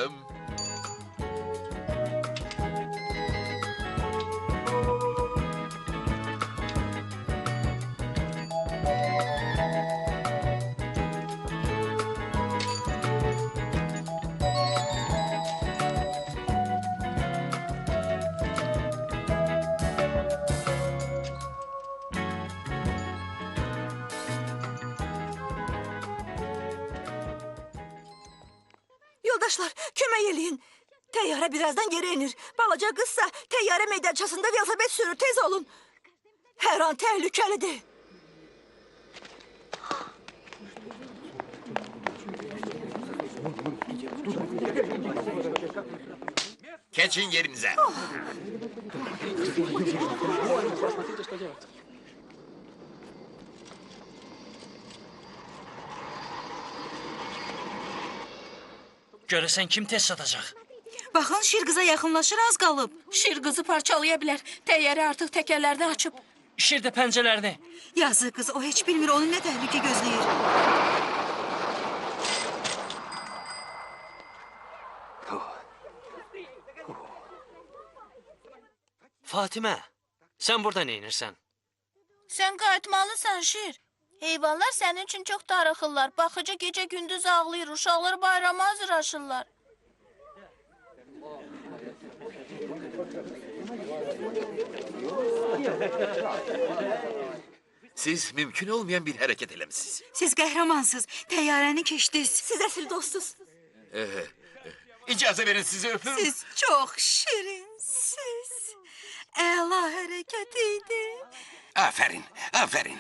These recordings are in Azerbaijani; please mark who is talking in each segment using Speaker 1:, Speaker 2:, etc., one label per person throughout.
Speaker 1: Ölürüm.
Speaker 2: Yoldaşlar, kömək eləyin. Təyyarə birazdan yerə inir. Balaca qızsa təyyarə meydançasında velosiped sürür. Tez olun. Hər an təhlükəlidir.
Speaker 1: Geçin yerinize.
Speaker 3: Görəsən kim tez çatacaq?
Speaker 2: Baxın, şir qıza yaxınlaşır, az qalıb.
Speaker 4: Şir qızı parçalaya bilər. Təyyarə artıq təkərlərini açıb.
Speaker 3: İşir də pəncələrini.
Speaker 2: Yazıq qız, o heç bilmir onun nə təhlükə gözləyir.
Speaker 3: Fatimə, sən burada neynirsən?
Speaker 4: Sən qayıtmalısan Şir. Heyvanlar sənin üçün çox darıxırlar. Baxıcı gecə gündüz ağlayır. Uşaqlar bayrama hazırlaşırlar.
Speaker 1: Siz mümkün olmayan bir hareket eləmişsiniz.
Speaker 2: Siz qəhrəmansınız, təyyarəni keçdiniz. Siz əsl dostsuz.
Speaker 1: İcazə verin sizi öpüm.
Speaker 2: Siz çox şirinsiniz. Əla hərəkət idi.
Speaker 5: Aferin, aferin.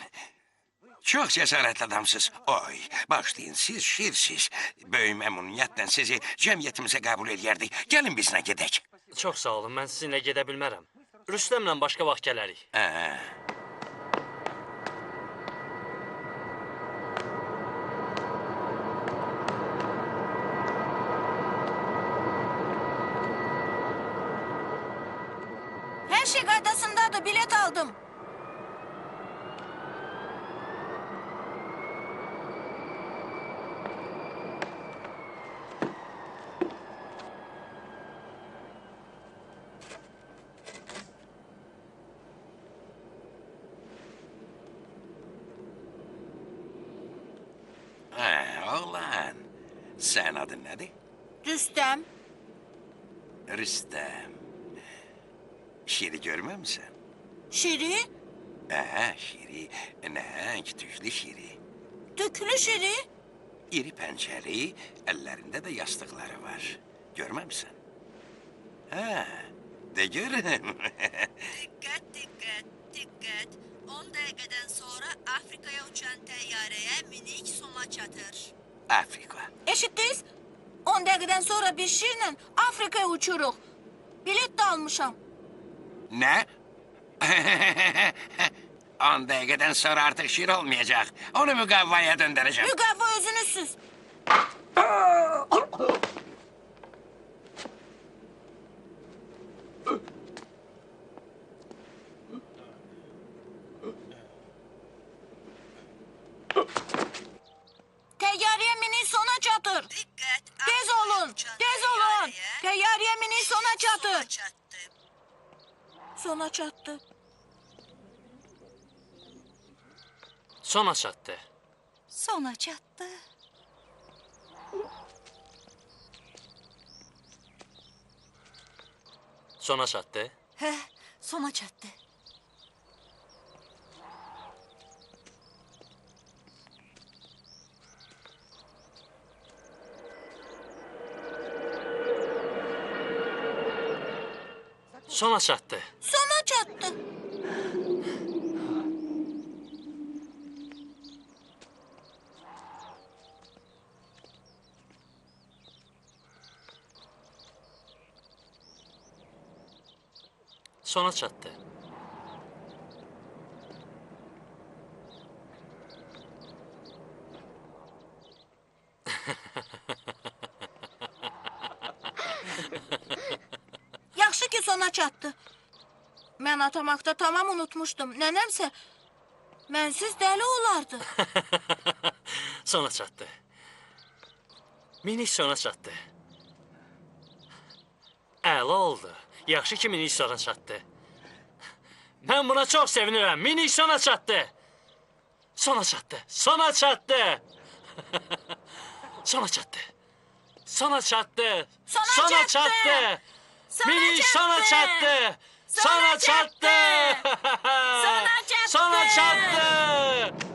Speaker 5: Çok cesaretli adamsınız. Oy, başlayın siz şirsiz. Böyük memnuniyetle sizi cemiyetimize kabul ederdik. Gelin bizimle gidek.
Speaker 3: Çox sağ olun, mən sizinlə gedə bilmərəm. Rüstəmlə başqa vaxt gələrik.
Speaker 4: Hər şey qaydasındadır. Bilet aldım.
Speaker 5: Oğlan, sen adın nedir?
Speaker 4: Rüstəm.
Speaker 5: Rüstem. Şiri görmüyor musun?
Speaker 4: Şiri.
Speaker 5: Şiri. Nəhəng tüklü şiri.
Speaker 4: Tüklü Şiri.
Speaker 5: İri pençeli, ellerinde de yastıkları var. Görmüyor musun? De görüm.
Speaker 6: Dikkat dikkat dikkat. 10 dəqiqədən sonra Afrikaya uçan təyyarəyə minik sona çatır.
Speaker 5: Afrika.
Speaker 4: Eşitdiniz? 10 dəqiqədən sonra biz Şirlə Afrikaya uçuruq. Bilet de almışam.
Speaker 5: Ne? 10 dakikadan sonra artık şiir olmayacak. Onu mügavvaya döndüreceğim.
Speaker 4: Müqavva özünüzsüz. Təyyarəyə minik sona çatır.
Speaker 6: Dikkat.
Speaker 4: Tez olun,
Speaker 6: Uçan
Speaker 4: tez olun.
Speaker 6: təyyarəyə
Speaker 4: Təyyarəyə minik sona çatır.
Speaker 6: çatdı.
Speaker 4: Sona çatdı.
Speaker 3: Sona çatdı.
Speaker 2: Sona çatdı.
Speaker 3: Sona çatdı.
Speaker 2: Hə, sona çatdı.
Speaker 3: Sona çatdı.
Speaker 4: Sona çatdı.
Speaker 3: Sona çatdı.
Speaker 4: Yaxşı ki sona çatdı. Mən atamakta tamam unutmuşdum. Nənəmsə mənsiz dəli olardı.
Speaker 3: Sona çatdı. Minik sona çatdı. Əla oldu. Yaxşı ki minik sona çatdı. Mən buna çox sevinirəm. Minik sona çatdı. Sona çatdı. Sona çatdı. Sona çatdı. Sona çatdı. Sona çatdı. Minik sona çatdı. Sona çatdı. Sona çatdı.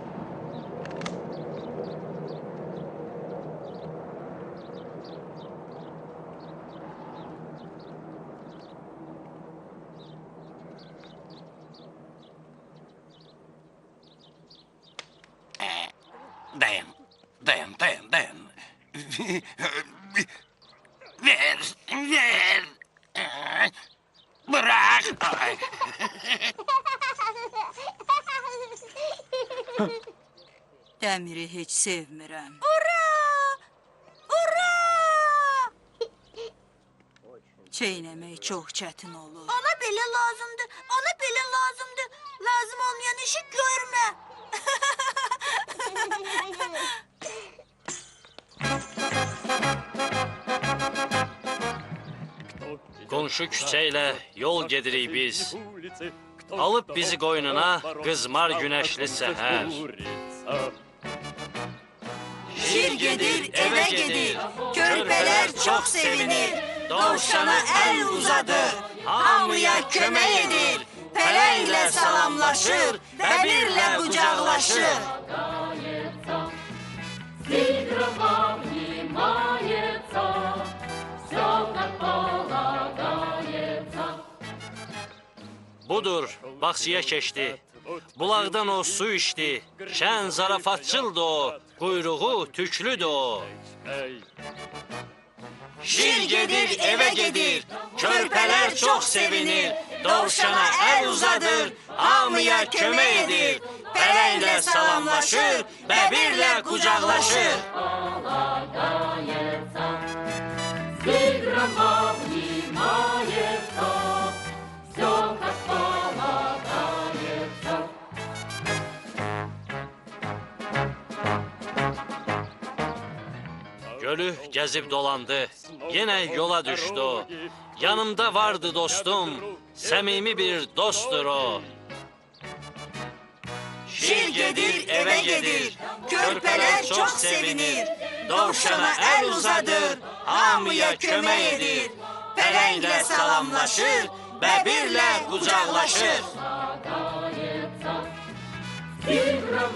Speaker 5: Dayan, dayan, dayan, dayan. Ver, ver. Bırak. Ay.
Speaker 6: Dəmiri heç sevmirəm. Çeynəmək çox çətin olur.
Speaker 2: Ona belə lazımdır. Ona belə lazımdır. Lazım olmayan işi görmə.
Speaker 3: Qonşu küçə ilə yol gedirik biz. Alıb bizi qoynuna qızmar günəşli səhər.
Speaker 2: Şir gedir, evə gedir. Körpələr çox sevinir. Dovşana əl uzadır. Hamıya kömək edir. Pələklə salamlaşır. Bəbirlə qucaqlaşır.
Speaker 3: Budur, bağçaya keçdi. Bulaqdan o su içdi. Şən zarafatçıldı o. Quyruğu tüklüdür o.
Speaker 2: Şir gedir, evə gedir. Körpələr çox sevinir. Dovşana əl uzadır. Hamıya kömək edir. Pələklə salamlaşır. Bəbirlə qucaqlaşır.
Speaker 3: Gölü gəzib dolandı. Yenə yola düşdü o. Yanımda vardı dostum. Səmimi bir dostdur o.
Speaker 2: Şir gedir, evə gedir. Körpələr çox sevinir. Dovşana əl uzadır. Hamıya kömək edir. Pələklə salamlaşır. Bəbirlə qucaqlaşır.
Speaker 7: Zigro,